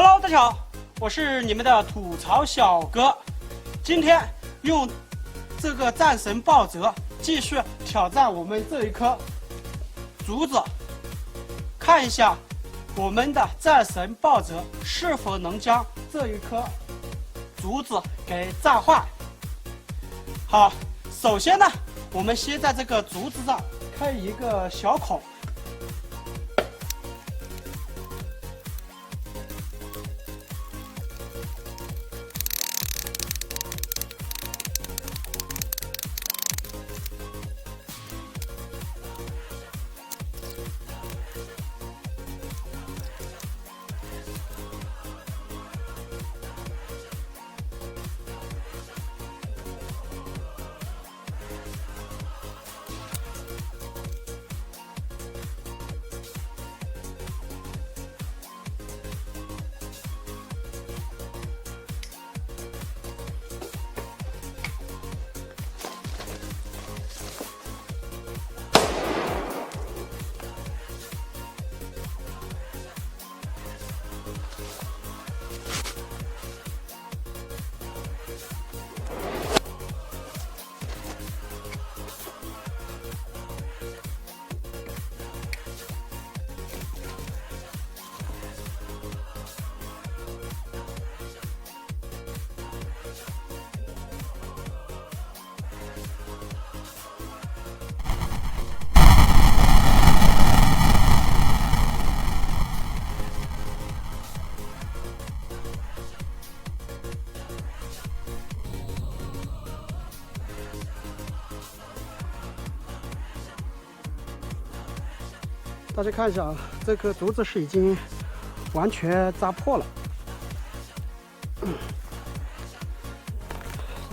Hello， 大家好，我是你们的吐槽小哥。今天用这个战神暴泽继续挑战我们这一棵竹子，看一下我们的战神暴泽是否能将这一棵竹子给炸坏。好，首先呢，我们先在这个竹子上开一个小孔。 大家看一下啊，这棵竹子是已经完全扎破了，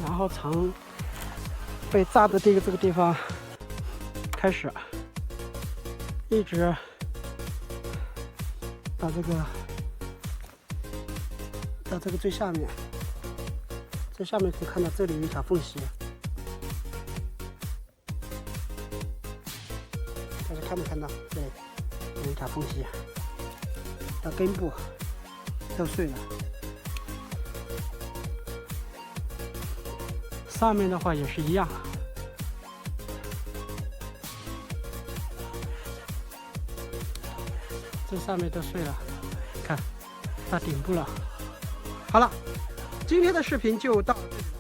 然后从被扎的这个地方开始，一直到这个最下面，最下面可以看到这里有一条缝隙，大家看没看到？这里。 有一条缝隙，到根部都碎了。上面的话也是一样，这上面都碎了，看到顶部了。好了，今天的视频就到这里了。